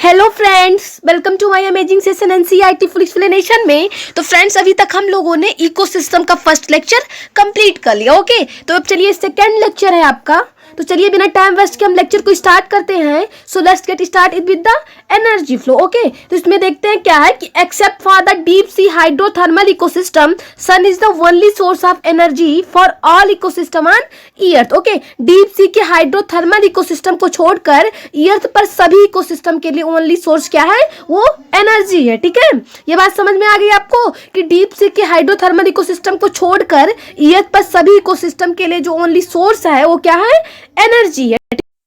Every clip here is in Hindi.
Hello friends, welcome to my amazing session NCERT full explanation में। तो फ्रेंड्स, अभी तक हम लोगों ने इकोसिस्टम का फर्स्ट लेक्चर कंप्लीट कर लिया। ओके, तो अब चलिए सेकंड लेक्चर है आपका। तो चलिए बिना टाइम वेस्ट के हम लेक्चर को स्टार्ट करते हैं। So let's get start it with the energy flow. Okay, तो इसमें देखते हैं क्या है कि except for the deep sea hydrothermal ecosystem, sun is the only source of energy for all ecosystem on earth. Okay, deep sea के हाइड्रोथर्मल इकोसिस्टम को छोड़कर अर्थ पर सभी इकोसिस्टम के लिए ओनली सोर्स क्या है, वो एनर्जी है। ठीक है, ये बात समझ में आ गई आपको कि डीप सी के हाइड्रोथर्मल इकोसिस्टम को छोड़कर अर्थ पर सभी इकोसिस्टम के लिए जो ओनली सोर्स है वो क्या है, एनर्जी है।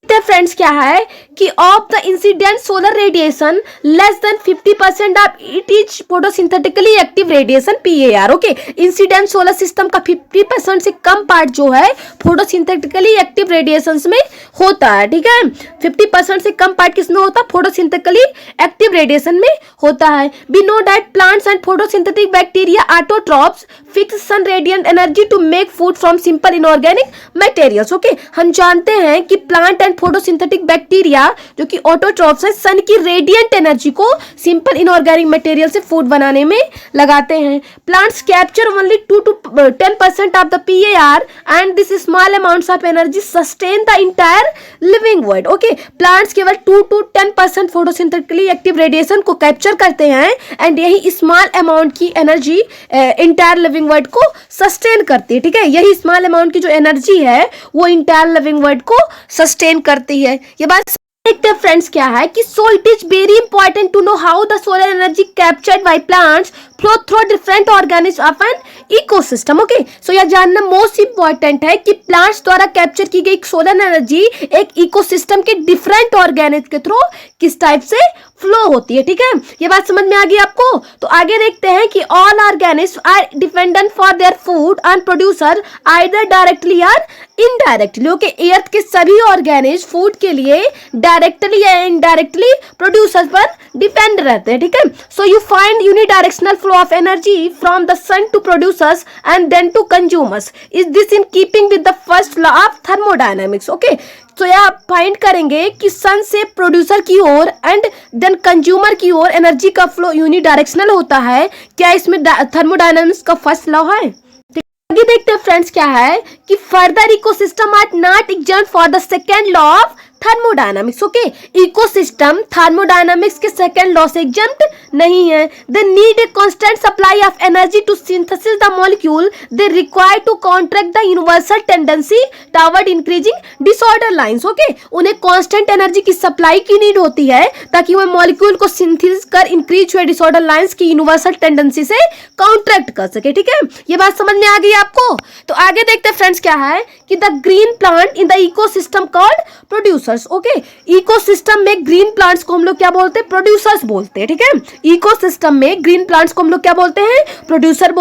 फ्रेंड्स, क्या है कि of the incident solar radiation less than 50% of it is photosynthetically active radiation PAR। Okay, incident solar system का 50% से कम पार्ट जो है फोटोसिंथेटिकली एक्टिव रेडिएशंस में होता है। ठीक है, 50% से कम पार्ट किसमें होता है, फोटोसिंथेटिकली एक्टिव रेडिएशन में होता है। We know that plants and photosynthetic bacteria autotrophs fix sun radiant energy to make food from simple inorganic materials. Okay, हम जानते हैं कि प्लांट एंड फोटोसिंथेटिक बैक्टीरिया जो कि ऑटोट्रॉप्स है, सन की रेडिएंट एनर्जी को सिंपल इनऑर्गेनिक मटेरियल से फूड बनाने में लगाते हैं। Plants capture only 2 to 10% of the PAR and this small amounts of energy sustain the entire living world. Okay, plants केवल 2 to 10% फोटोसिंथेटिकली एक्टिव रेडिएशन को कैप्चर करते हैं एंड यही स्मॉल अमाउंट की एनर्जी इंटायर लिविंग वर्ल्ड को सस्टेन करती है। ठीक है, यही स्मॉल अमाउंट की जो एनर्जी है वो इंटायर लिविंग वर्ल्ड को सस्टेन करती है। ये बात देखते हैं फ्रेंड्स, क्या है कि so it is very important to know how the solar energy captured by plants flow through different organism of an ecosystem. Okay, so यह जानना मोस्ट इंपॉर्टेंट है कि प्लांट्स द्वारा कैप्चर की गई सोलर एनर्जी एक इकोसिस्टम के डिफरेंट ऑर्गेनिज्म के थ्रू किस टाइप से फ्लो होती है। ठीक है, ये बात समझ में आ गई आपको। तो आगे देखते हैं कि all organism are dependent for their food on producer either directly और इनडायरेक्टली। ओके, अर्थ के सभी ऑर्गेनिज्म फूड के लिए डायरेक्टली या इनडायरेक्टली प्रोड्यूसर पर डिपेंड रहते हैं। ठीक है, so you find unidirectional flow of energy from the sun to producers and then to consumers. Is this in keeping with the first law of thermodynamics? Okay, तो यह आप फाइंड करेंगे कि सन से प्रोड्यूसर की ओर एंड देन कंज्यूमर की ओर एनर्जी का फ्लो यूनिडायरेक्शनल होता है। क्या इसमें थर्मोडायनामिक्स का फर्स्ट लॉ है? आगे देखते हैं फ्रेंड्स, क्या है कि further ecosystem are not exempt for the second law of thermodynamics. Okay, ecosystem thermodynamics के सेकेंड लॉ से एग्जम्प्ट नहीं है। They need a constant supply of energy to synthesis the molecule they require to contract the universal tendency toward increasing disorder lines. Okay, उन्हें कांस्टेंट एनर्जी की सप्लाई की नीड होती है ताकि वह मॉलिक्यूल को सिंथेसिस कर इंक्रीज हुए डिसऑर्डर लाइंस की यूनिवर्सल टेंडेंसी से कॉन्ट्रैक्ट कर सके। ठीक है, ये बात समझ में आ गई आपको। तो आगे देखते हैं फ्रेंड्स, क्या है कि the green plant in the ecosystem called producers. Okay, ecosystem में ग्रीन प्लांट्स को हम लोग क्या बोलते हैं, प्रोड्यूसर्स बोलते हैं। ठीक है, इकोसिस्टम में ग्रीन प्लांट्स को हम लोग क्या बोलते हैं, प्रोड्यूसर।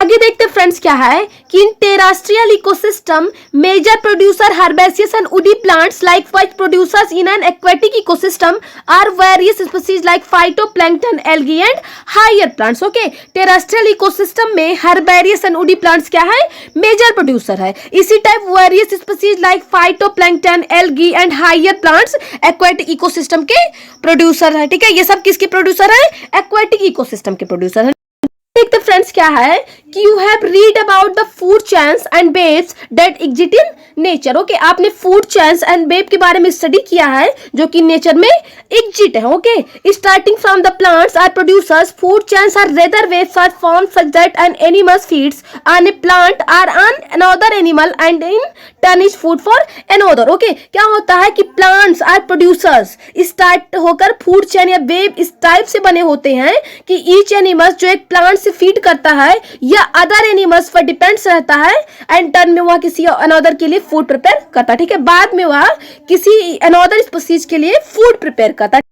आगे देखते हैं फ्रेंड्स, क्या है कि in terrestrial ecosystem major producer herbaceous and woody plants likewise producers in an aquatic ecosystem are various species like phytoplankton, algae and higher plants. Okay, terrestrial ecosystem में हर्बेरियस एंड वुडी प्लांट्स क्या है, मेजर प्रोड्यूसर है। इसी type various species like phytoplankton, algae and higher plants aquatic ecosystem के प्रोड्यूसर है। ठीक है, ये सब किसके प्रोड्यूसर है, एक्वेटिक इकोसिस्टम के प्रोड्यूसर है। देखते फ्रेंड्स, क्या है कि you have read about the food chains and webs that exist in nature. Okay, आपने फूड चेन्स एंड वेब के बारे में स्टडी किया है जो कि नेचर में एग्जिस्ट है। Okay, starting from the plants are producers, food chains or rather webs are form such that an animal feeds on a plant or on another animal and in turn is food for another. Okay, क्या होता है कि प्लांट्स आर प्रोड्यूसर्स स्टार्ट होकर फूड चेन या वेब इस टाइप से बने होते हैं कि ईच एनिमल जो एक प्लांट से फीड करता है या अदर एनिमल्स पर डिपेंड्स रहता है एंड टर्न में वह किसी अनदर के लिए फूड प्रिपेयर करता है। ठीक है, बाद में वह किसी अनदर स्पीशीज के लिए फूड प्रिपेयर करता है।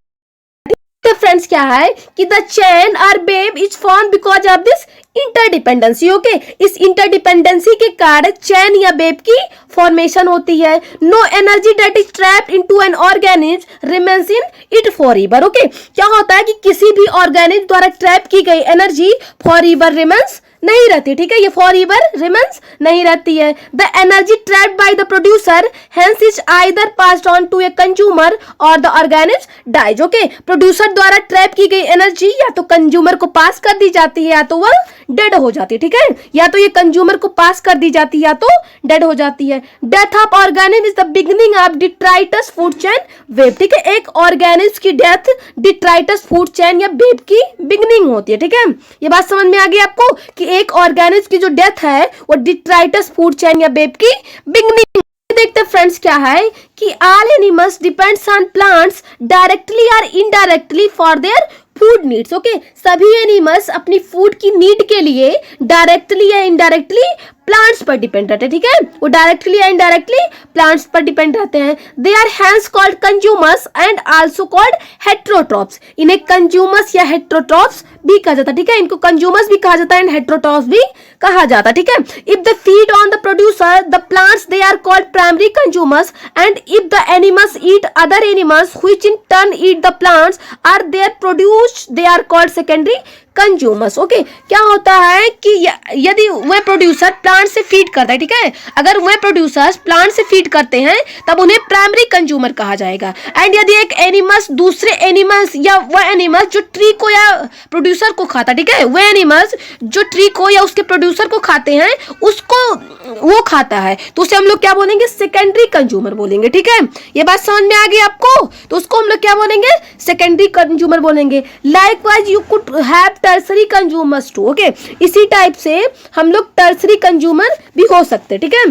फ्रेंड्स, क्या है कि द चेन और web is form because of this interdependency. Okay, इस इंटरडिपेंडेंसी के कारण चेन या वेब की फॉर्मेशन होती है। No energy that is trapped into an organism remains in it forever. Okay, क्या होता है कि किसी भी ऑर्गेनिज्म द्वारा ट्रैप की गई एनर्जी फॉरएवर रिमेन्स नहीं रहती, ठीक है, ये फॉर एवर रिमेन्स नहीं रहती है। The energy trapped by the producer hence is either passed on to a consumer or the organism dies. Okay, producer द्वारा ट्रैप की गई एनर्जी या तो कंज्यूमर को पास कर दी जाती है या तो वह डेड हो जाती है, ठीक है, या तो ये कंज्यूमर को पास कर दी जाती है या तो डेड हो जाती है। Death of organism is the beginning of detritus food chain web, ठीक है, एक ऑर्गेनिज्म की डेथ डिट्राइटस फूड चेन या वेब की बिगिनिंग होती है, ठीक है। ये बात समझ में आ गई आपको कि एक ऑर्गेनिज्म की जो डेथ है वो डिट्राइटस फूड चेन या वेब की बिगिनिंग। देखते हैं फ्रेंड्स क्या है कि all animals depends on plants directly और indirectly for their food needs. Okay, सभी एनिमल्स अपनी फूड की नीड के लिए डायरेक्टली या इनडायरेक्टली प्लांट्स पर डिपेंड रहते हैं, ठीक है, वो डायरेक्टली या इनडायरेक्टली प्लांट्स पर डिपेंड रहते हैं। They are hence called consumers and also called heterotrophs. इन्हें कंज्यूमर्स या हेट्रोट्रॉप्स भी कहा जाता है, ठीक है, इनको कंज्यूमर्स भी कहा जाता है एंड हेट्रोट्रॉप्स भी कहा जाता है, ठीक है। If the feed on the producer the plants they are called primary consumers and if the animals eat other animals which in turn eat the plants or their produced they are called secondary consumers. Okay, क्या होता है कि यदि वह प्रोड्यूसर प्लांट से फीड करता है, ठीक है, अगर वह प्रोड्यूसर्स प्लांट से फीड करते हैं तब उन्हें प्राइमरी कंज्यूमर कहा जाएगा। एंड यदि एक एनिमल्स दूसरे एनिमल्स या वह एनिमल्स जो ट्री को या प्रोड्यूसर को खाता, ठीक है, वह एनिमल्स जो ट्री को या उसके प्रोड्यूसर को खाते हैं उसको वो खाता है तो उसे हम लोग क्या बोलेंगे, सेकेंडरी कंज्यूमर बोलेंगे, ठीक है। ये बात समझ में आ गई आपको, तो उसको हम लोग क्या बोलेंगे, सेकेंडरी कंज्यूमर बोलेंगे। Likewise you could have tertiary consumers too. Okay, इसी टाइप से हम लोग टर्सरी कंज्यूमर भी हो सकते हैं, ठीक है,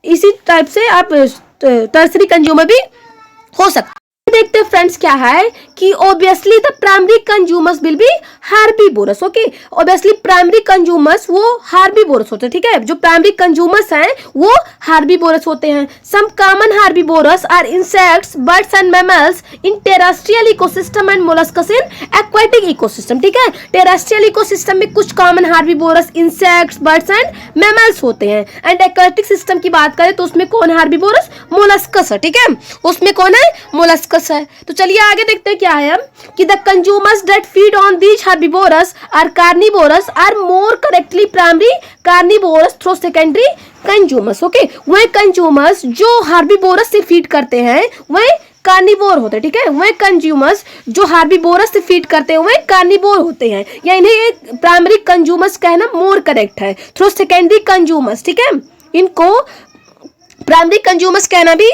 इसी टाइप से आप टर्सरी कंज्यूमर भी हो सकते हैं। देखते हैं फ्रेंड्स क्या है कि obviously the primary consumers will be herbivores. Okay, obviously primary consumers वो हार्बीवोरस होते हैं, ठीक है, जो प्राइमरी कंज्यूमर्स हैं वो हार्बीवोरस होते हैं। Some common herbivores are insects, birds and mammals in terrestrial ecosystem and molluscs in aquatic ecosystem, ठीक है। टेरेस्ट्रियल इकोसिस्टम में कुछ common herbivores insects, birds and mammals होते हैं एंड एक्वेटिक सिस्टम की बात करें तो उसमें कौन हार्बीवोरस, मोलस्कस है, ठीक है, उसमें कौन है, मोलस्कस है। तो चलिए आगे देखते हैं क्या है हम कि the consumers that feed on these herbivores are carnivores or more correctly primary carnivores through secondary consumers. Okay, वह कंज्यूमर्स जो हार्बीवोरस से फीड करते हैं वह कार्निवोर होते हैं, ठीक है, वह कंज्यूमर्स जो हार्बीवोरस से फीड करते हैं वह कार्निवोर होते हैं, या इन्हें एक प्राइमरी कंज्यूमर्स कहना मोर करेक्ट है। थ्रू सेकेंडरी कंज्यूमर्स, ठीक है, इनको प्राइमरी कंज्यूमर्स कहना भी।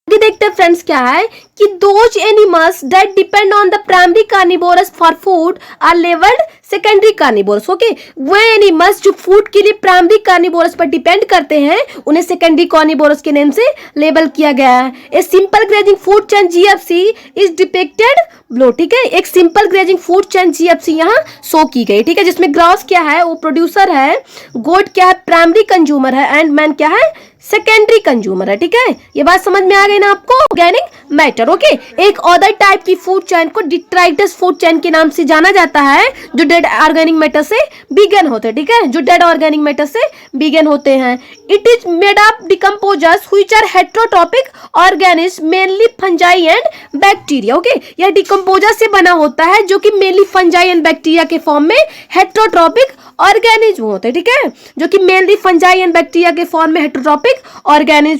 देखते हैं फ्रेंड्स क्या है कि those animals that depend on the primary carnivores for food are labelled secondary carnivores. Okay, वो एनिमल्स जो फूड के लिए प्राइमरी कार्निवोरस पर डिपेंड करते हैं उन्हें सेकेंडरी कार्निवोरस के नेम से लेबल किया गया है। A simple grazing food chain GFC is depicted below, ठीक है, एक simple grazing food chain GFC यहाँ शो की गई, ठीक है, जिसमें ग्रॉस क्या है वो प्रोड्यूसर है, गोट क्या है प्राइमरी कंज्यूमर है एंड मैन क्या है सेकेंडरी कंज्यूमर है, ठीक है। ये बात समझ में आ गई ना आपको, ऑर्गेनिक मैटर। ओके, एक अदर टाइप की फूड चेन को डिट्राइटस फूड चेन के नाम से जाना जाता है जो डेड ऑर्गेनिक मैटर से बिगन होते हैं, ठीक है, जो डेड ऑर्गेनिक मैटर से बिगन होते हैं। It is made of decomposers which are heterotrophic organism mainly fungi and bacteria. Okay, यह डिकम्पोजर से बना होता है जो कि मेनली फंजाई एंड बैक्टीरिया के फॉर्म में हेट्रोट्रॉपिक ऑर्गेनिज्म होते हैं, ठीक है, जो कि मेनली फंजाई एंड बैक्टीरिया के फॉर्म में हेट्रोट्रॉपिक ऑर्गेनिज्म।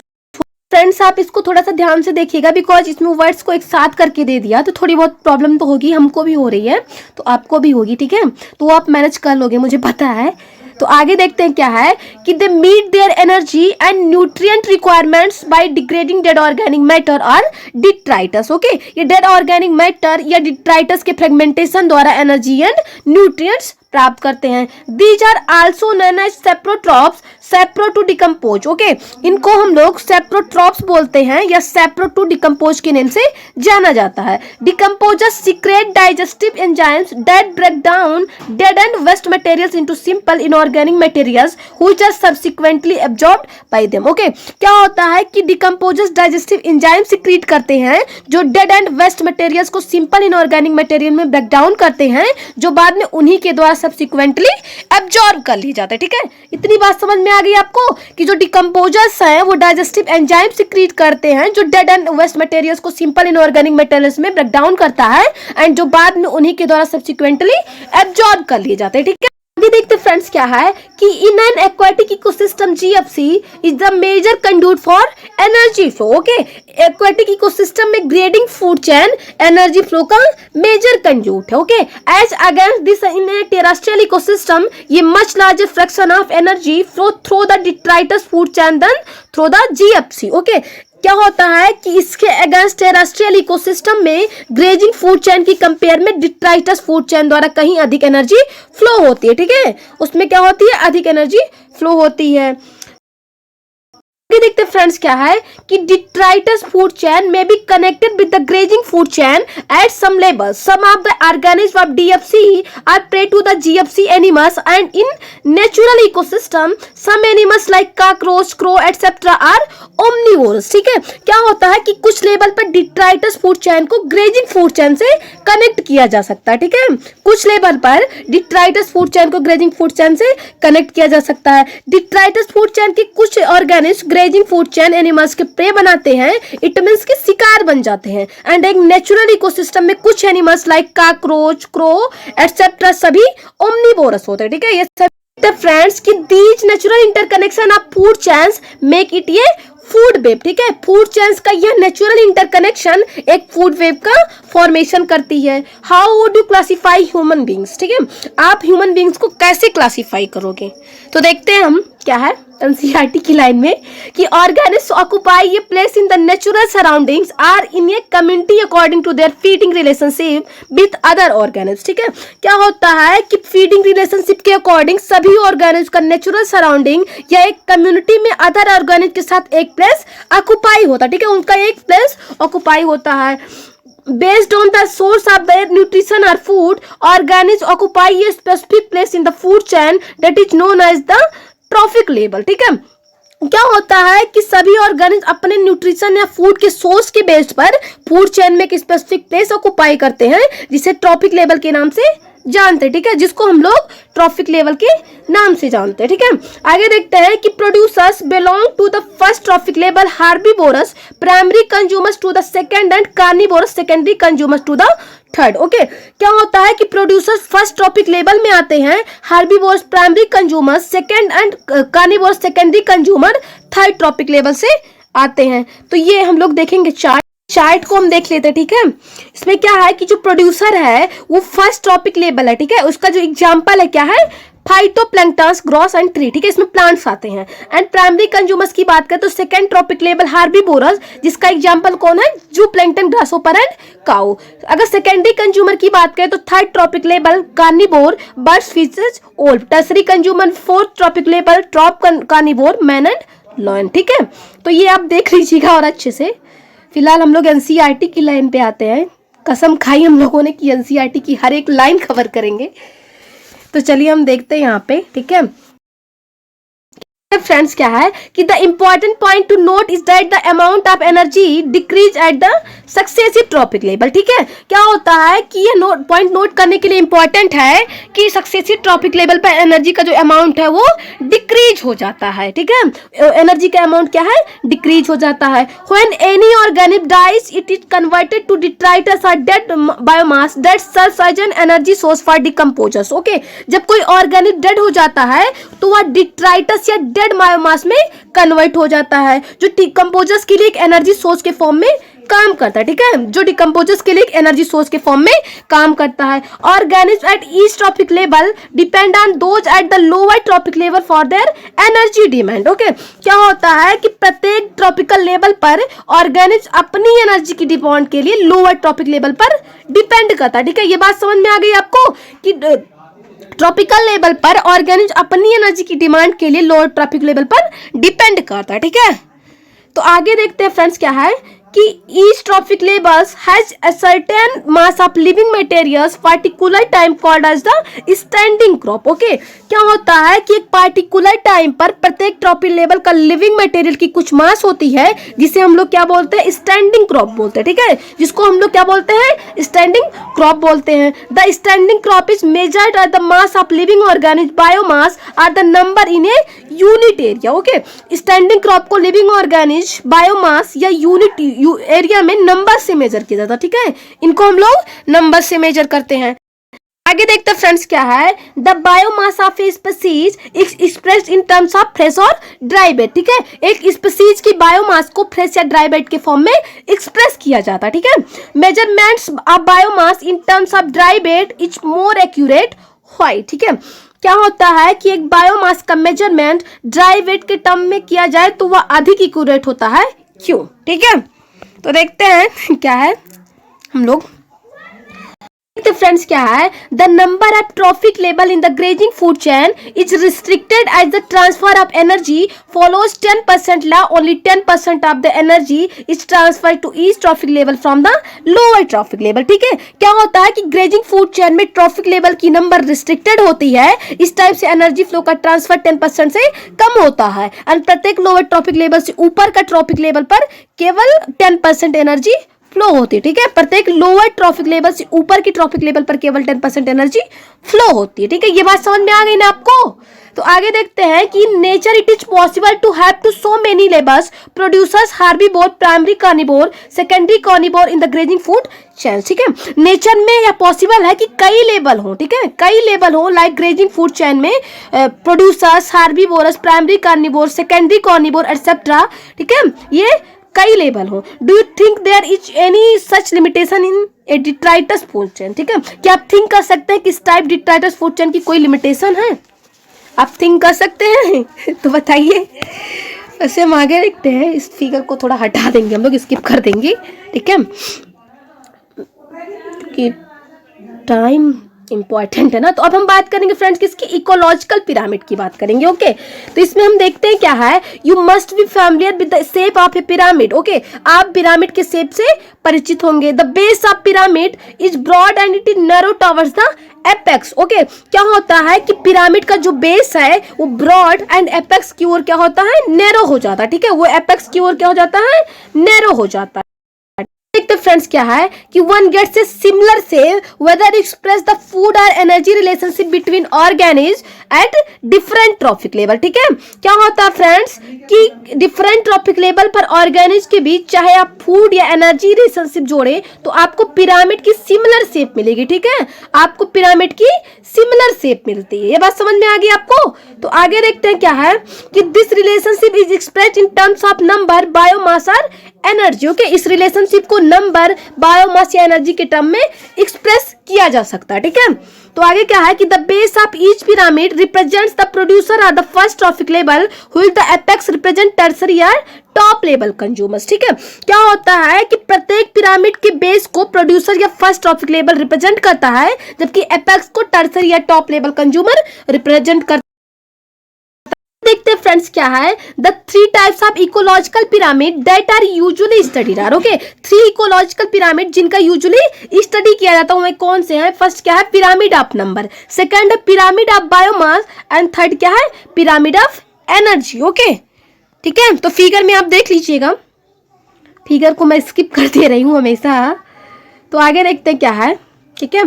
फ्रेंड्स आप इसको थोड़ा सा ध्यान से देखिएगा बिकॉज इसमें वर्ड्स को एक साथ करके दे दिया तो थोड़ी बहुत प्रॉब्लम तो होगी, हमको भी हो रही है तो आपको भी होगी, ठीक है, तो आप मैनेज कर लोगे मुझे पता है। तो आगे देखते हैं क्या है कि they meet their energy and nutrient requirements by degrading dead organic matter और डिट्राइटस। ओके, ये डेड ऑर्गेनिक मैटर या डिट्राइटस के फ्रेगमेंटेशन द्वारा एनर्जी एंड न्यूट्रिएंट्स प्राप्त करते हैं। These are also known as saprotrophs, sapro to decompose. Okay, इनको हम लोग सेप्रोट्रॉप्स बोलते हैं या सेप्रो टू डिकम्पोज के नेम से जाना जाता है। Decomposers secrete digestive enzymes that break down dead and waste materials into simple inorganic materials which are subsequently absorbed by them. Okay, क्या होता है कि डिकम्पोजर्स डाइजेस्टिव एंजाइम सीक्रेट करते हैं जो डेड एंड वेस्ट मटेरियल्स को सिंपल इनऑर्गेनिक मटेरियल में ब्रेक डाउन करते हैं जो बाद में उन्हीं के द्वारा सब्सिक्वेंटली एब्जॉर्ब कर ली जाता है, ठीक है। इतनी बात समझ में आ गई आपको कि जो डिकम्पोजर्स हैं वो डाइजेस्टिव एंजाइम सीक्रेट करते हैं जो डेड एंड वेस्ट मटेरियल्स को सिंपल इनऑर्गेनिक मटेरियल्स में ब्रेक डाउन करता है एंड जो बाद में उन्हीं के द्वारा सब्सिक्वेंटली एब्जॉर्ब कर लिए जाते हैं, ठीक है। ये देखते फ्रेंड्स क्या है कि in an aquatic ecosystem GFC is the major conduit for energy flow. Okay, aquatic ecosystem में grazing food chain energy flow का मेजर कंड्यूट है। Okay, as against this in a terrestrial ecosystem ये much larger fraction of energy flow through the detritus food chain than through the GFC. Okay, क्या होता है कि इसके अगेंस्ट टेरेस्ट्रियल इकोसिस्टम में ग्रेजिंग फूड चेन की कंपेयर में डिट्राइटस फूड चेन द्वारा कहीं अधिक एनर्जी फ्लो होती है। ठीक है, उसमें क्या होती है, अधिक एनर्जी फ्लो होती है। देखते फ्रेंड्स क्या है कि डिट्राइटस फूड चेन में be connected with the grazing food chain at some level. Some of the organism of DFC are prey to the GFC animals and in natural ecosystem some animals like cockroach, crow etcetera are omnivores. ठीक है, क्या होता है कि कुछ लेवल पर डिट्राइटस फूड चेन को ग्रेजिंग फूड चेन से कनेक्ट किया जा सकता है। ठीक है, कुछ लेवल पर डिट्राइटस फूड चेन को ग्रेजिंग फूड चेन से कनेक्ट किया जा सकता है। डिट्राइटस फूड चेन के कुछ organism grazing food chain animals के प्रे बनाते हैं, इट मींस के शिकार बन जाते हैं। एंड एक नेचुरल इकोसिस्टम में कुछ animals like cockroach, crow etcetera सभी ओमनिवोरस होते हैं। ठीक है, ये सभी फ्रेंड्स की these natural interconnection of food chains make it ये फूड वेब। ठीक है, फूड चेन्स का यह नेचुरल इंटरकनेक्शन एक फूड वेब का फॉर्मेशन करती है। How would you classify human beings? ठीक है, आप ह्यूमन बींग्स को कैसे क्लासिफाई करोगे? तो देखते हैं हम क्या है एनसीईआरटी की लाइन में कि organism occupy a place in the natural surroundings or in a community according to their feeding relationship with other organism. ठीक है, क्या होता है कि फीडिंग रिलेशनशिप के अकॉर्डिंग सभी ऑर्गेनिज्म का नेचुरल सराउंडिंग या एक कम्युनिटी में अदर ऑर्गेनिज्म के साथ एक प्लेस ऑक्युपाई होता है। ठीक है, उनका एक प्लेस ऑक्युपाई होता है। Based on the source of their nutrition or food, organisms occupy a specific place in the food chain that is known as the trophic level। ठीक है, क्या होता है कि सभी ऑर्गेनिज्म अपने न्यूट्रिशन या फूड के सोर्स के बेस पर फूड चेन में एक स्पेसिफिक प्लेस ऑक्युपाई करते हैं जिसे ट्रॉफिक लेवल के नाम से जानते हैं। ठीक है, जिसको हम लोग ट्रॉफिक लेवल के नाम से जानते हैं। ठीक है, आगे देखते हैं कि producers belong to the first trophic level herbivores, primary consumers to the second and carnivores, secondary consumers to the third. Okay, क्या होता है कि प्रोड्यूसर्स फर्स्ट ट्रॉपिक लेवल में आते हैं, herbivores primary consumers, second and carnivores secondary consumer third trophic level से आते हैं। तो ये हम लोग देखेंगे चार्ट को हम देख लेते हैं। ठीक है, इसमें क्या है कि जो प्रोड्यूसर है वो फर्स्ट ट्रॉपिक लेवल है। ठीक है, उसका जो एग्जांपल है क्या है, फाइटोप्लैंक्टन्स, ग्रॉस एंड ट्री। ठीक है, इसमें प्लांट्स आते हैं। एंड प्राइमरी कंज्यूमर्स की बात करें तो सेकंड ट्रॉपिक लेवल हार्बीवोरस, जिसका एग्जांपल कौन है, जूप्लैंक्टन, ग्रासहोपर एंड काऊ। अगर सेकेंडरी कंज्यूमर की बात करें तो third trophic level carnivore, birds, fishes, wolf. Tertiary consumer fourth trophic level top carnivore, man and lion. ठीक है, तो ये आप देख लीजिएगा और अच्छे से। फिलहाल हम लोग एनसीईआरटी की लाइन पे आते हैं। कसम खाई हम लोगों ने कि एनसीईआरटी की हर एक लाइन कवर करेंगे। तो चलिए हम देखते हैं यहाँ पे। ठीक है फ्रेंड्स, क्या है कि the important point two note is that the amount of energy decrease at the successive trophic level. ठीक है, क्या होता है कि ये पॉइंट नोट करने के लिए इंपॉर्टेंट है कि सक्सेसिव ट्रॉपिक लेवल पर एनर्जी का जो अमाउंट है वो डिक्रीज हो जाता है। ठीक है, एनर्जी का अमाउंट क्या है, डिक्रीज हो जाता है। When any organic dies it is converted to detritus or dead biomass that serves as an energy source for decomposers. Okay, जब कोई ऑर्गेनिक डेड हो जाता है तो वह डिट्राइटस या डेड बायोमास में कन्वर्ट हो जाता है, जो डिकम्पोजर्स के लिए एक एनर्जी सोर्स के फॉर्म में काम करता है। ठीक है, जो डिकम्पोजर्स के लिए एक एनर्जी सोर्स के फॉर्म में काम करता है। Organism at each trophic level depend on those at the lower trophic level for their energy demand. Okay, क्या होता है कि प्रत्येक ट्रॉपिकल लेवल पर ऑर्गेनिज्म अपनी एनर्जी की डिमांड के लिए लोअर ट्रॉपिक लेवल पर डिपेंड करता है। ठीक है, ये बात समझ में आ गई आपको कि ट्रॉपिकल लेवल पर ऑर्गेनिज्म अपनी एनर्जी की डिमांड के लिए लोअर ट्रॉपिक लेवल पर डिपेंड करता है। ठीक है, तो आगे देखते हैं फ्रेंड्स, क्या है कि each trophic levels has a certain mass of living materials particular time called as the standing crop। Okay, क्या होता है कि एक पार्टिकुलर टाइम पर प्रत्येक ट्रॉपिक लेवल का लिविंग मटेरियल की कुछ मास होती है जिसे हम लोग क्या बोलते हैं, स्टैंडिंग क्रॉप बोलते हैं। ठीक है, जिसको हम लोग क्या बोलते हैं, स्टैंडिंग क्रॉप बोलते हैं। The standing crop is measured at the mass of living organism biomass or the number in a unit area. Okay, standing crop को लिविंग ऑर्गेनिज्म बायोमास या यूनिट एरिया में नंबर से मेजर किया जाता है। ठीक है, इनको हम लोग नंबर से मेजर करते हैं। आगे देखते हैं फ्रेंड्स क्या है, the biomass of a species expressed in terms of fresh और ड्राई बेड। ठीक है, एक स्पीसीज की बायोमास को फ्रेश या ड्राई बेड के फॉर्म में एक्सप्रेस किया जाता है। ठीक है, measurements of biomass in terms of dry bed is more accurate. Why? ठीक है, क्या होता है कि एक बायोमास का मेजरमेंट ड्राई वेट के टर्म में किया जाए तो वह अधिक एक्यूरेट होता है। क्यों? ठीक है, तो देखते हैं क्या है हम लोग। तो फ्रेंड्स क्या है, the number of trophic level in the grazing food chain is restricted as the transfer of energy follows 10% law. Only 10% of the energy is transfer to each trophic level from the lower trophic level. ठीक है, क्या होता है कि ग्रेजिंग फूड चेन में ट्रॉफिक लेवल की नंबर रिस्ट्रिक्टेड होती है, इस टाइप से एनर्जी फ्लो का ट्रांसफर 10% से कम होता है। और प्रत्येक लोअर ट्रॉफिक लेवल से ऊपर का ट्रॉफिक लेवल पर केवल 10% एनर्जी फ्लो होती है। ठीक है, प्रत्येक लोअर ट्रॉफिक लेवल से ऊपर की ट्रॉफिक लेवल पर केवल 10% एनर्जी फ्लो होती है। ठीक है, ये बात समझ में आ गई ना आपको? तो आगे देखते हैं कि nature it is possible to have to so many labels producers herbivore primary carnivore secondary carnivore in the grazing food chain. ठीक है, नेचर में यह पॉसिबल है कि कई लेबल हो। ठीक है, कई लेबल हो, लाइक ग्रेजिंग फूड चेन में producers herbivores primary carnivore secondary carnivore etcetera. ठीक है, ये कई लेबल हो। Do you think there is any such limitation in a detritus food chain? ठीक है, क्या आप थिंक कर सकते हैं कि इस टाइप डिट्राइटस फूड चेन की कोई लिमिटेशन है? आप थिंक कर सकते हैं? तो बताइए। वैसे हम आगे देखते हैं, इस फिगर को थोड़ा हटा देंगे, हम लोग स्किप कर देंगे। ठीक है, कि टाइम इंपॉर्टेंट है ना। तो अब हम बात करेंगे फ्रेंड्स किसकी, इकोलॉजिकल पिरामिड की बात करेंगे। ओके, तो इसमें हम देखते हैं क्या है, you must be familiar with the shape of a pyramid. Okay, आप पिरामिड के शेप से परिचित होंगे। The base of pyramid is broad and it is narrow towards the apex. Okay, क्या होता है कि पिरामिड का जो बेस है वो ब्रॉड एंड एपेक्स की ओर क्या होता है, नैरो हो जाता है। ठीक है, वो एपेक्स की ओर क्या हो जाता है, नैरो हो जाता है। देखते फ्रेंड्स क्या है कि वन गेट्स ए सिमिलर से वेदर एक्सप्रेस द फूड और energy relationship between organism at different trophic level. ठीक है, क्या होता है फ्रेंड्स कि डिफरेंट ट्रॉफिक लेवल पर ऑर्गेनिज्म के बीच चाहे आप फूड या एनर्जी रिलेशनशिप जोड़े तो आपको पिरामिड की सिमिलर शेप मिलेगी। ठीक है, आपको पिरामिड की सिमिलर शेप मिलती है। ये बात समझ में आ गई आपको? तो आगे देखते हैं क्या है कि this relationship is expressed in terms of number biomass और एनर्जी। ओके, इस रिलेशनशिप को नंबर बायोमास या एनर्जी के टर्म में एक्सप्रेस किया जा सकता है। ठीक है, तो आगे क्या है कि the base of each pyramid represents the producer or the first trophic level while the apex represent tertiary or top level consumers. ठीक है, क्या होता है कि प्रत्येक पिरामिड के बेस को प्रोड्यूसर या फर्स्ट ट्रॉफिक लेवल रिप्रेजेंट करता है, जबकि एपेक्स को टर्सरी या टॉप लेवल कंज्यूमर रिप्रेजेंट करता है। देखते हैं फ्रेंड्स क्या है, the 3 types of ecological pyramid that are usually studied are. Okay, 3 ecological pyramid जिनका यूजुअली स्टडी किया जाता है कौन से हैं? फर्स्ट क्या है, पिरामिड ऑफ नंबर, सेकंड है pyramid of biomass and third क्या है, पिरामिड ऑफ एनर्जी। ओके, ठीक है, तो फिगर में आप देख लीजिएगा, फिगर को मैं स्किप कर दे रही हूं हमेशा। तो आगे देखते हैं क्या है। ठीक है,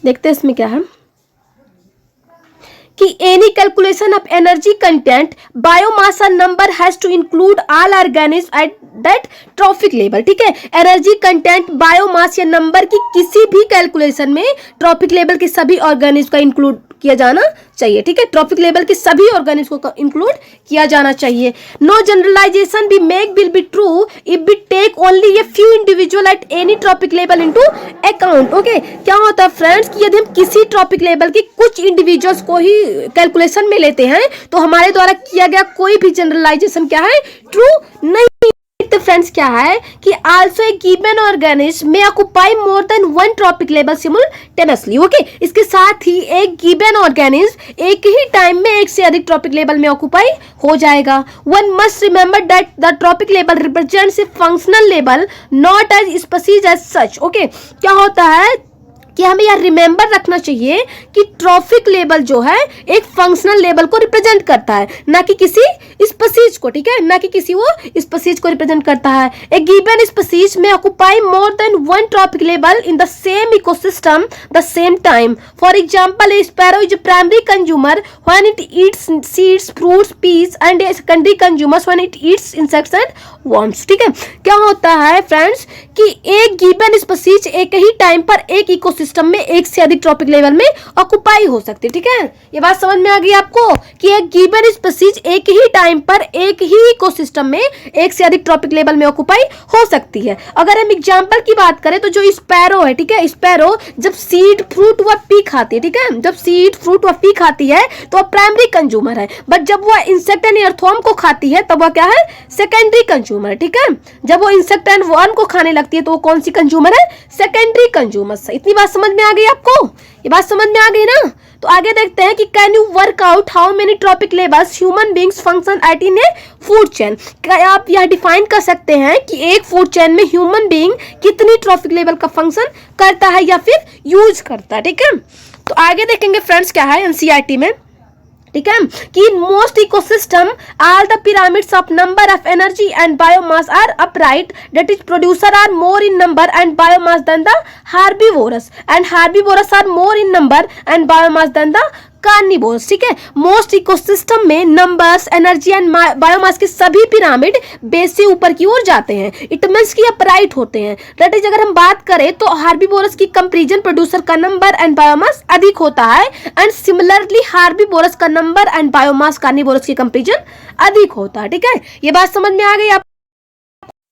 देखते हैं इसमें क्या है कि any calculation of energy content biomass or number has to include all organism at that trophic level. ठीक है, एनर्जी कंटेंट बायोमास या नंबर की किसी भी कैलकुलेशन में ट्रॉफिक लेवल के सभी ऑर्गेनिज्म का इंक्लूड किया जाना चाहिए। ठीक है, ट्रॉफिक लेवल के सभी ऑर्गेनिज्म को इंक्लूड किया जाना चाहिए। No generalization be make will be true if we take only a few individual at any trophic level into account. Okay, क्या होता है फ्रेंड्स कि यदि हम किसी ट्रॉफिक लेवल के कुछ इंडिविजुअल्स को ही कैलकुलेशन में लेते हैं तो हमारे द्वारा किया गया कोई भी जनरलाइजेशन क्या है, ट्रू नहीं। तो फ्रेंड्स क्या है कि also a given organism may occupy more than one trophic level simultaneously. Okay, इसके साथ ही एक गिवन ऑर्गेनिज्म एक ही टाइम में एक से अधिक ट्रॉपिक लेवल में ऑक्युपाई हो जाएगा। One must remember that the trophic level represents a functional level not as species as such. Okay, क्या होता है कि हमें यह रिमेंबर रखना चाहिए कि ट्रॉफिक लेवल जो है एक फंक्शनल लेवल को रिप्रेजेंट करता है, ना कि किसी स्पीसीज को। ठीक है, ना कि किसी वो स्पीसीज को रिप्रेजेंट करता है। ए गिवन स्पीसीज में occupy more than one trophic level in the same ecosystem the same time. For example, a sparrow is primary consumer when it eats seeds, fruits, peas and a secondary consumer when it eats insects and worms. ठीक है, क्या होता है फ्रेंड्स कि एक गिवन स्पीशीज एक ही टाइम पर एक इकोसिस्टम में एक से अधिक ट्रॉपिक लेवल में ऑक्युपाई हो सकती है। ठीक है, ये बात समझ में आ गई आपको कि एक गिवन स्पीशीज एक ही टाइम पर एक ही इकोसिस्टम में एक से अधिक ट्रॉपिक लेवल में ऑक्युपाई हो सकती है। अगर हम एग्जांपल की बात करें तो जो स्पैरो है, ठीक है, स्पैरो जब सीड फ्रूट व पी खाती है, ठीक है, जब सीड फ्रूट व पी खाती है तो वह प्राइमरी कंज्यूमर है, बट जब वह इंसेक्ट एंड अर्थवर्म को खाती है तब वह क्या है, सेकेंडरी कंज्यूमर है। ठीक है, जब वो इंसेक्ट एंड वर्म को खाने लगती है तो वो कौन सी कंज्यूमर है, सेकेंडरी कंज्यूमर। इतनी बात समझ में आ गई आपको, ये बात समझ में आ गई ना। तो आगे देखते हैं कि can you work out how many trophic levels human beings function at in A food chain. क्या आप यह डिफाइन कर सकते हैं कि एक फूड चेन में ह्यूमन बींग कितनी ट्रॉपिक लेवल का फंक्शन करता है या फिर यूज करता है। ठीक है, तो आगे देखेंगे फ्रेंड्स क्या है एनसीईआरटी में। ठीक है, कि in most ecosystem all the pyramids of number of energy and biomass are upright, that is producer are more in number and biomass than the herbivores, and herbivores are more in number and biomass than the carnivores. ठीक है, मोस्ट इकोसिस्टम में नंबर्स, एनर्जी एंड बायोमास के सभी पिरामिड बेस से ऊपर की ओर जाते हैं। इट मींस कि अपराइट होते हैं। दैट इज, अगर हम बात करें तो हार्बीवोरस की कंपैरिजन प्रोड्यूसर का नंबर एंड बायोमास अधिक होता है, एंड सिमिलरली हार्बीवोरस का नंबर एंड बायोमास कार्निवोरस की कंपैरिजन अधिक होता है। ठीक है, ये बात समझ में आ गई आप।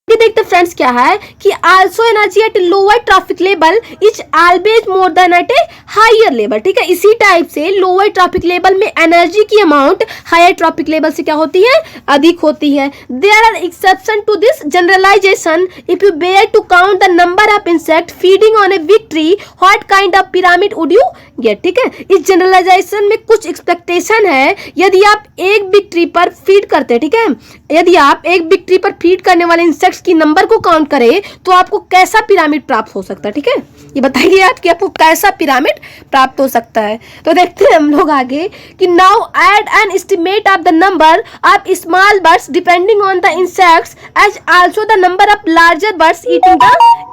देखते फ्रेंड्स क्या है कि also energy at lower trophic level is always more than at a higher level. ठीक है, इसी टाइप से लोअर ट्रॉपिक लेवल में एनर्जी की अमाउंट हायर ट्रॉपिक लेवल से क्या होती है, अधिक होती है। There are exception to this generalization if you bear to count the number of insect feeding on a big tree, what kind of pyramid would you get. ठीक है, इस जनरलाइजेशन में कुछ एक्सपेक्टेशन है। यदि आप एक बिग ट्री पर फीड करते हैं, ठीक है, यदि आप एक बिग ट्री पर फीड करने वाले इंसेक्ट्स की नंबर को काउंट करें तो आपको कैसा पिरामिड प्राप्त हो सकता है। ठीक है, ये बताइए आप कि आपको कैसा पिरामिड प्राप्त हो सकता है। तो देखते हैं हम लोग आगे कि now add an estimate of the number of small birds depending on the insects as also the number of larger birds eating the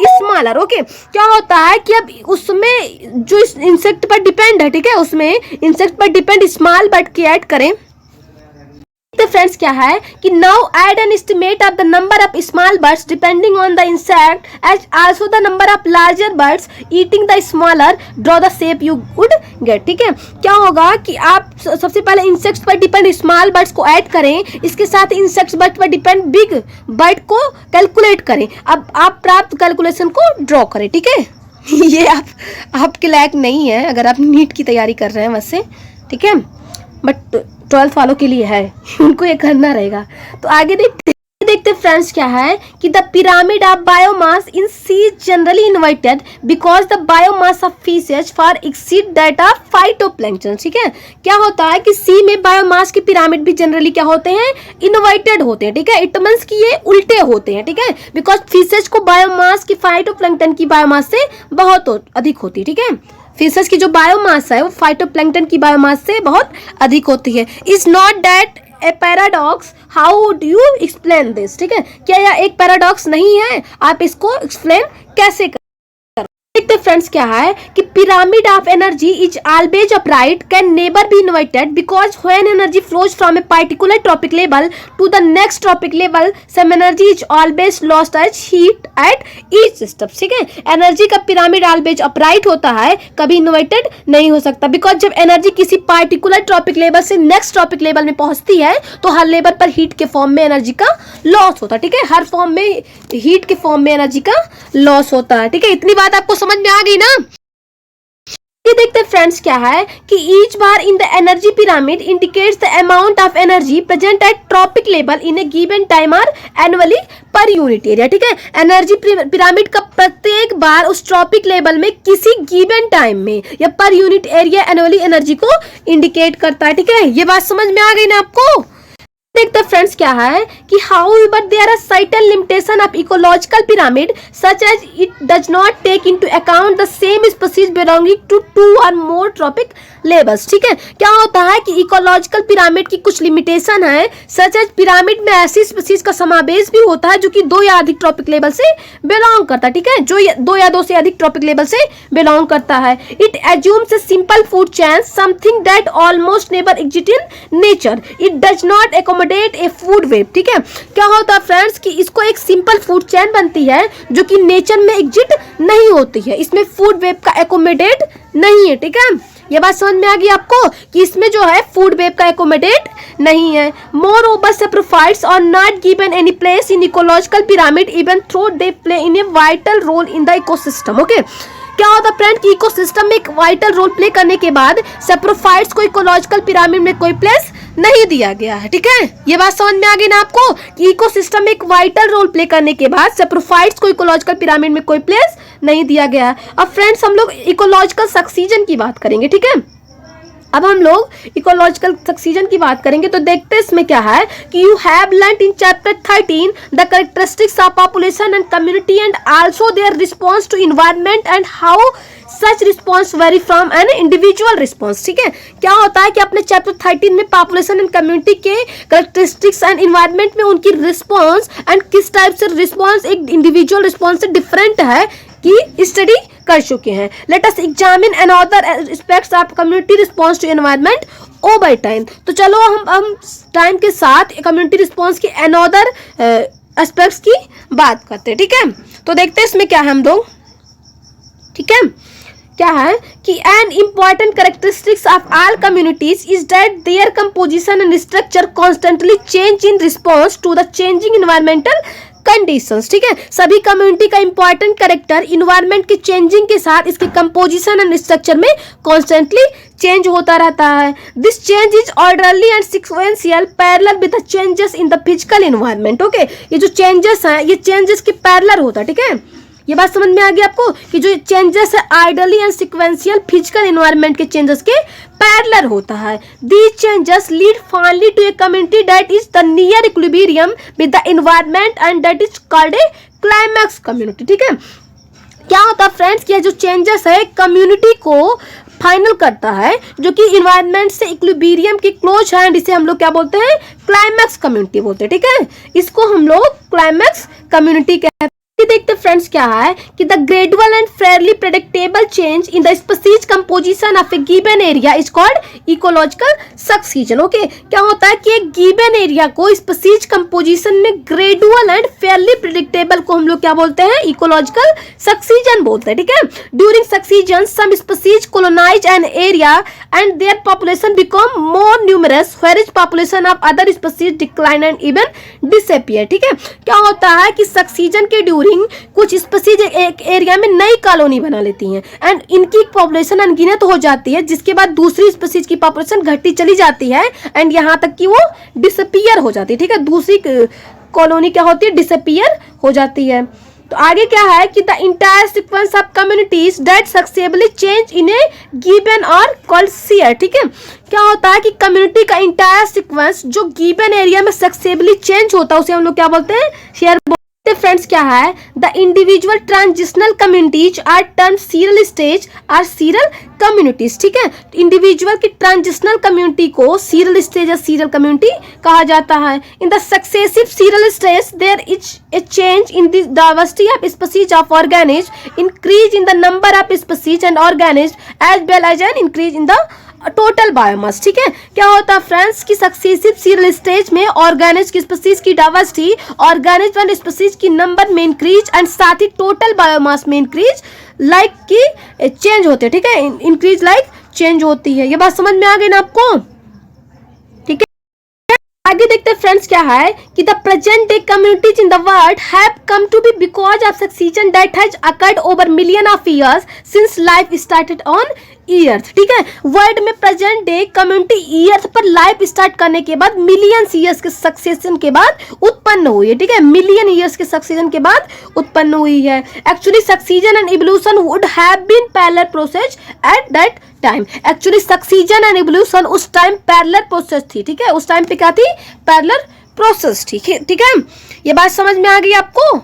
smaller. Okay, क्या होता है कि अब उसमें जो इंसेक्ट पर डिपेंड है, ठीक है, उसमें इंसेक्ट पर डिपेंड स्मॉल बर्ड की ऐड करें। तो फ्रेंड्स क्या है कि now add an estimate of the number of small birds depending on the insect as also the number of larger birds eating the smaller, draw the shape you would get. ठीक है, क्या होगा कि आप सबसे पहले इंसेक्ट्स पर डिपेंड स्मॉल बर्ड्स को ऐड करें, इसके साथ इंसेक्ट्स बर्ड पर डिपेंड बिग बर्ड को कैलकुलेट करें। अब आप प्राप्त कैलकुलेशन को ड्रॉ करें। ठीक है, ये आपके लायक नहीं है अगर आप नीट की तैयारी कर रहे हैं वैसे, ठीक है, बट 12th वालों के लिए है, उनको ये करना रहेगा। तो आगे देखते फ्रेंड्स क्या है कि the pyramid of biomass in sea is generally inverted because the biomass of fishes far exceed that of phytoplankton. ठीक है, क्या होता है कि सी में बायोमास के पिरामिड भी जनरली क्या होते हैं, इन्वर्टेड होते हैं। ठीक है, इट मींस कि ये उल्टे होते हैं। ठीक है, बिकॉज फिशेज को बायोमास की फाइटोप्लैंक्टन की बायोमास से बहुत अधिक होती है। ठीक है, फिशेस की जो बायोमास है वो फाइटोप्लैंक्टन की बायोमास से बहुत अधिक होती है। Is not that a paradox, how would you explain this. ठीक है, क्या यह एक पैराडॉक्स नहीं है, आप इसको एक्सप्लेन कैसे देखते फ्रेंड्स क्या है कि pyramid of energy is always upright, can never be inverted because when energy flows from a particular trophic level to the next trophic level some energy is always lost as heat at each step. ठीक है, एनर्जी का पिरामिड ऑलवेज अपराइट होता है, कभी इन्वर्टेड नहीं हो सकता, बिकॉज जब एनर्जी किसी पर्टिकुलर ट्रॉपिक लेवल से नेक्स्ट ट्रॉपिक लेवल में पहुंचती है तो हर लेवल पर हीट के फॉर्म में एनर्जी का लॉस होता है। ठीक है, हर फॉर्म में हीट के फॉर्म में एनर्जी का लॉस होता है। ठीक है, इतनी बात आपको समझ में आ गई ना। ये देखते फ्रेंड्स क्या है कि each bar in the energy pyramid indicates the amount of energy present at tropic level in A given time और एनुअली पर यूनिट एरिया। ठीक है, एनर्जी पिरामिड का प्रत्येक बार उस ट्रॉपिक लेवल में किसी गिवन टाइम में या per unit area annually energy को इंडिकेट करता है। ठीक है, ये बात समझ में आ गई ना आपको। देखते फ्रेंड्स क्या है कि however there are certain limitation of ecological pyramid such as it does not take into account the same species belonging to 2 or more trophic levels. ठीक है, क्या होता है कि इकोलॉजिकल पिरामिड की कुछ लिमिटेशन है, सच एज पिरामिड में ऐसी स्पीशीज का समावेश भी होता है जो कि 2 या अधिक ट्रॉपिक लेवल से बिलोंग करता है। ठीक है, जो 2 या 2 से अधिक ट्रॉपिक लेवल से बिलोंग करता है। It assumes a simple food chain, something that almost never exist in nature. It does not accommodate accommodate a food web. ठीक है, क्या होता है फ्रेंड्स कि इसको एक सिंपल फूड चेन बनती है जो कि नेचर में एग्जिस्ट नहीं होती है, इसमें फूड वेब का एक्कोमोडेट नहीं है। ठीक है, ये बात समझ में आ गई आपको कि इसमें जो है फूड वेब का एक्कोमोडेट नहीं है। Moreover saprophytes are not given any place in ecological pyramid even though they play in a vital role in the ecosystem. Okay, क्या होता है फ्रेंड कि इकोसिस्टम में एक वाइटल रोल प्ले करने के बाद सैप्रोफाइट्स को इकोलॉजिकल पिरामिड में कोई प्लेस नहीं दिया गया है। ठीक है, ये बात समझ में आ गई ना आपको कि इकोसिस्टम में एक वाइटल रोल प्ले करने के बाद सैप्रोफाइट्स को इकोलॉजिकल पिरामिड में कोई प्लेस नहीं दिया गया। अब फ्रेंड्स हम लोग इकोलॉजिकल सक्सीजन की बात करेंगे। ठीक है, अब हम लोग इकोलॉजिकल सक्सीजन की बात करेंगे तो देखते हैं इसमें क्या है कि you have learned in chapter 13 the characteristics of population and community and also their response to environment and how such response vary from an individual response. ठीक है, क्या होता है कि अपने चैप्टर 13 में पॉपुलेशन एंड कम्युनिटी के कैरेक्टरिस्टिक्स एंड इन्वायरमेंट में उनकी रिस्पॉन्स एंड किस टाइप से रिस्पॉन्स एक इंडिविजुअल रिस्पॉन्स से डिफरेंट है की स्टडी कर चुके हैं। Let us examine another aspects of community response to environment over time. तो चलो हम टाइम के साथ कम्युनिटी रिस्पॉन्स के अनदर एस्पेक्ट्स की बात करते हैं। ठीक है, तो देखते हैं इसमें क्या है हम लोग। ठीक है, क्या है कि an important characteristics of all communities is that their composition and structure constantly change in response to the changing environmental conditions. ठीक है, सभी कम्युनिटी का इंपॉर्टेंट कैरेक्टर इन्वायरमेंट के चेंजिंग के साथ इसके कंपोजिशन एंड स्ट्रक्चर में कॉन्स्टेंटली चेंज होता रहता है। This change is orderly and sequential parallel with the changes in the physical environment. Okay, ये जो चेंजेस हैं ये चेंजेस के पैरेलल होता है। ठीक है, ये बात समझ में आ गई आपको कि जो चेंजेस है ideally and sequential physical environment के चेंजेस के पैरेलल होता है। These changes lead finally to a community that is the near equilibrium with the environment and that is called a climax community. ठीक है, क्या होता है फ्रेंड्स कि जो चेंजेस है कम्युनिटी को फाइनल करता है जो कि इन्वायरमेंट से इक्विलिब्रियम के क्लोज है, इसे हम लोग क्या बोलते हैं, क्लाइमैक्स कम्युनिटी बोलते हैं। ठीक है, इसको हम लोग क्लाइमैक्स कम्युनिटी कहते हैं। देखते फ्रेंड्स क्या है कि the gradual and fairly predictable change in the species composition of a given area is called ecological succession. Okay, क्या होता है कि एक गिवन एरिया को स्पीसीज कंपोजिशन में ग्रेजुअल एंड फेयरली प्रेडिक्टेबल को हम लोग क्या बोलते हैं, इकोलॉजिकल सक्सीजन बोलते हैं। ठीक है, during succession some species colonize an area and their population become more numerous whereas population of other species decline and even disappear. ठीक है, क्या होता है कि सक्सीजन के ड्यूरिंग कुछ स्पीसीज एक एरिया में नई कॉलोनी बना लेती हैं एंड इनकी पॉपुलेशन अनगिनत हो जाती है, जिसके बाद दूसरी स्पीसीज की पॉपुलेशन घटती चली जाती है एंड यहां तक कि वो डिसअपीयर हो जाती है। ठीक है, दूसरी कॉलोनी क्या होती है, डिसअपीयर हो जाती है। तो आगे क्या है कि the entire sequence of communities that successively change in A given और कॉल्ड शेयर। ठीक है, क्या होता है कि कम्युनिटी का इंटायर सीक्वेंस जो गिवन एरिया में सक्सेसिवली चेंज होता है उसे हम लोग क्या बोलते हैं, शेयर। फ्रेंड्स क्या है, the individual transitional communities are term serial stage or serial communities. ठीक है, इंडिविजुअल की ट्रांजिशनल कम्युनिटी को सीरियल स्टेज या सीरियल कम्युनिटी कहा जाता है। In the successive serial stage there is a change in the diversity of species of organism, increase in the number of species and organism as well as an increase in the total biomass. ठीक है, क्या होता है फ्रेंड्स की सक्सेसिव सीरियल स्टेज में ऑर्गेनिज की स्पीसीज की डाइवर्सिटी, ऑर्गेनिज्म एंड स्पीसीज की नंबर में इंक्रीज एंड साथ ही टोटल बायोमास में इंक्रीज लाइक की चेंज होते हैं। ठीक है, इंक्रीज लाइक चेंज होती है। ये बात समझ में आ गई ना आपको। ठीक है, आगे देखते हैं फ्रेंड्स क्या है कि the present day communities in the world have come to be because of succession that has occurred over million of years since life started on earth. ठीक है, वर्ल्ड में प्रेजेंट डे कम्युनिटी ईयर्थ पर लाइफ स्टार्ट करने के बाद मिलियन ईयर्स के सक्सेशन के बाद उत्पन्न हुई है। ठीक है, मिलियन ईयर्स के सक्सेशन के बाद उत्पन्न हुई है। Actually succession and evolution would have been parallel process at that time. Actually succession and evolution उस टाइम पैरेलल प्रोसेस थी। ठीक है, उस टाइम पे क्या थी, पैरेलल प्रोसेस। ठीक है, ये बात समझ में आ गई आपको।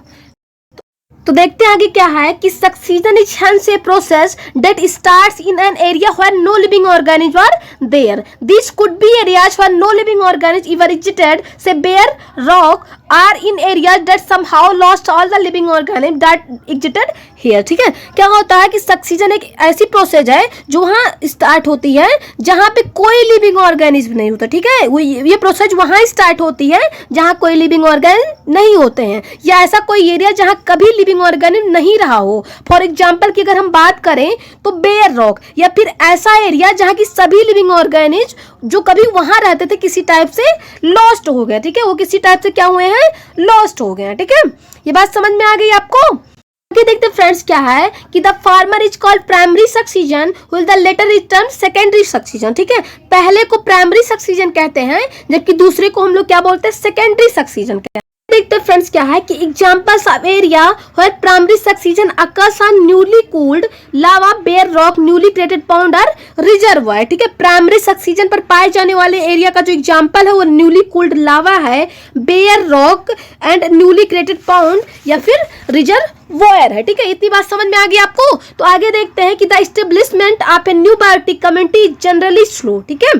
तो देखते हैं आगे क्या है कि succession is hence a process that starts in an area where no living organism are there. This could be areas where no living organism ever existed, say bare rock or in areas that somehow lost all the living organism that existed here. ठीक है, क्या होता है कि सक्सीजन एक ऐसी प्रोसेस है जो वहाँ स्टार्ट होती है जहाँ पे कोई लिविंग ऑर्गेनिज्म नहीं होता. ठीक है, ये प्रोसेस वहाँ स्टार्ट होती है जहाँ कोई लिविंग ऑर्गेनिज्म नहीं होते हैं, या ऐसा कोई एरिया जहाँ कभी लिविंग ऑर्गेनिज्म नहीं रहा हो. फॉर एग्जाम्पल की अगर हम बात करें तो बेयर रॉक, या फिर ऐसा एरिया जहाँ की सभी लिविंग ऑर्गेनिज्म जो कभी वहाँ रहते थे किसी टाइप से लॉस्ट हो गए. ठीक है, वो किसी टाइप से क्या हुए हैं, लॉस्ट हो गए. ठीक है, ये बात समझ में आ गई आपको. देखते फ्रेंड्स क्या है कि the former is called primary succession while the latter is termed secondary succession. ठीक है, पहले को प्राइमरी सक्सीजन कहते हैं जबकि दूसरे को हम लोग क्या बोलते हैं, सेकेंडरी सक्सीजन कहते हैं. देखते फ्रेंड्स क्या है कि examples of area where primary succession occurs on newly cooled lava, bare rock, newly created pond or reservoir. ठीक है, प्राइमरी सक्सीजन पर पाए जाने वाले एरिया का जो एग्जांपल है वो न्यूली कूल्ड लावा है, bare rock and newly created pond या फिर रिजर्वायर है. ठीक है, इतनी बात समझ में आ गई आपको. तो आगे देखते हैं कि the establishment of a new biotic community is generally slow. ठीक है,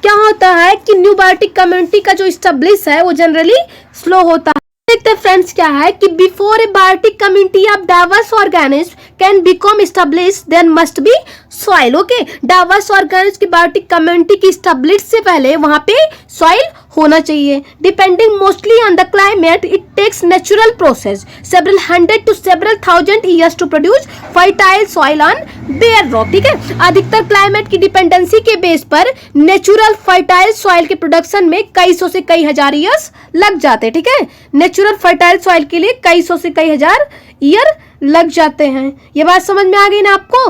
क्या होता है कि न्यू बायोटिक कम्युनिटी का जो एस्टेब्लिश है वो जनरली स्लो होता है. देखते हैं फ्रेंड्स क्या है कि before a biotic community of diverse organism can become establish there must be soil. Okay, diverse organism की बायोटिक कम्युनिटी की एस्टेब्लिश से पहले वहां पे सॉइल होना चाहिए. Depending mostly on the climate it takes natural process several 100 to several thousand years to produce fertile soil on bare rock. ठीक है, अधिकतर क्लाइमेट की डिपेंडेंसी के बेस पर नेचुरल फर्टाइल सॉइल के प्रोडक्शन में कई सौ से कई हजार ईयर्स लग जाते हैं. ठीक है, नेचुरल फर्टाइल सॉइल के लिए कई सौ से कई हजार ईयर लग जाते हैं. ये बात समझ में आ गई ना आपको.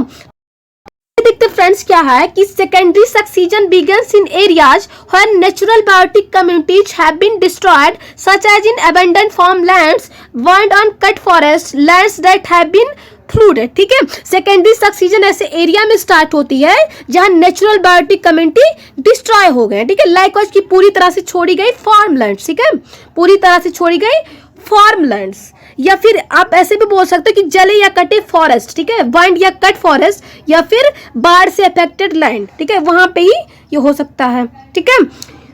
देखते फ्रेंड्स क्या है कि secondary succession begins in areas where natural biotic communities have been destroyed such as in abandoned farm lands, wild and cut forest lands that have been flooded. ठीक है, सेकेंडरी सक्सीजन ऐसे एरिया में स्टार्ट होती है जहां नेचुरल बायोटिक कम्युनिटी डिस्ट्रॉय हो गए. ठीक है, लाइकवाइज की पूरी तरह से छोड़ी गई फार्म लैंड्स. ठीक है, पूरी तरह से छोड़ी गई फार्म लैंड्स, या फिर आप ऐसे भी बोल सकते हो कि जले या कटे फॉरेस्ट. ठीक है, वाइंड या कट फॉरेस्ट या फिर बाढ़ से अफेक्टेड लैंड. ठीक है, वहां पे ही ये हो सकता है. ठीक है,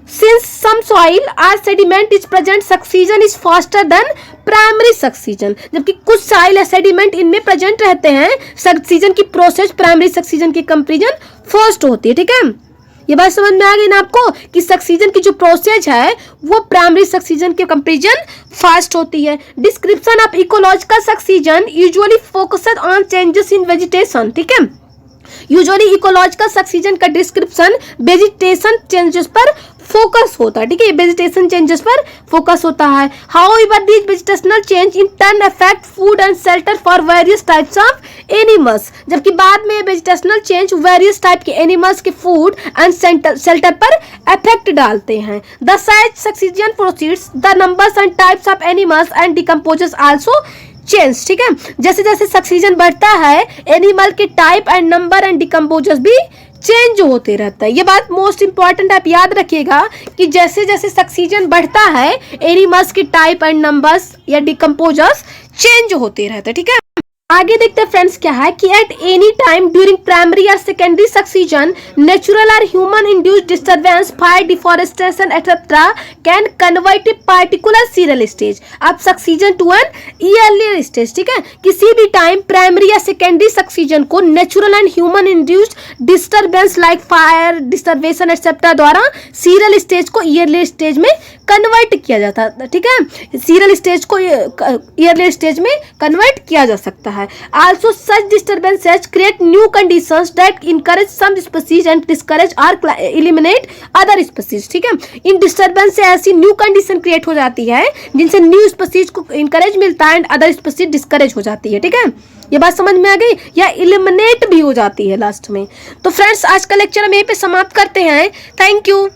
since some soil or sediment is present succession is faster than primary succession. जबकि कुछ सॉइल या सेडिमेंट इनमें प्रेजेंट रहते हैं, सक्सीजन की प्रोसेस प्राइमरी सक्सीजन की कंपैरिजन फर्स्ट होती है. ठीक है, ये बात समझ में आ गई ना आपको कि सक्सीजन की जो प्रोसेस है वो प्राइमरी सक्सीजन के कंपैरिजन फास्ट होती है. Description of ecological succession usually focuses on changes in vegetation. ठीक है, यूजुअली इकोलॉजिकल सक्सीजन का डिस्क्रिप्शन वेजिटेशन चेंजेस पर फोकस होता है. ठीक है, वेजिटेशन चेंजेस पर फोकस होता है. However these vegetational change in turn affect food and shelter for various types of animals. जबकि बाद में वेजिटेशनल चेंज वेरियस टाइप के एनिमल्स के फूड एंड शेल्टर पर इफेक्ट डालते हैं. The size succession proceeds the numbers and types of animals and decomposers also change. ठीक है, जैसे जैसे सक्सीजन बढ़ता है एनिमल के type and number and decomposers भी चेंज होते रहता है. ये बात मोस्ट इंपॉर्टेंट आप याद रखिएगा कि जैसे जैसे सक्सीजन बढ़ता है एनिमल्स के टाइप एंड नंबर्स या डिकम्पोजर्स चेंज होते रहते हैं. ठीक है, आगे देखते हैं फ्रेंड्स क्या है कि at any time during primary या secondary succession natural or human induced disturbance, fire, deforestation etcetera can convert a particular seral stage of succession to an early stage. ठीक है, किसी भी टाइम प्राइमरी या सेकेंडरी सक्सीजन को natural and human induced disturbance like fire, डिस्टर्बेशन एक्सेट्रा द्वारा सीरियल स्टेज को ईयरली स्टेज में कन्वर्ट किया जाता है. ठीक है, सीरियल स्टेज को ईयरली स्टेज में कन्वर्ट किया जा सकता है. Also, such disturbances create new conditions that encourage some species and discourage or eliminate other species. ठीक है, इन डिस्टर्बेंस से ऐसी न्यू कंडीशन क्रिएट हो जाती है जिनसे न्यू स्पीसीज को इंकरेज मिलता है एंड अदर स्पीसीज डिस्करेज हो जाती है. ठीक है, ये बात समझ में आ गई, या इलिमिनेट भी हो जाती है लास्ट में. तो फ्रेंड्स आज का लेक्चर हम यहीं पे समाप्त करते हैं. Thank you.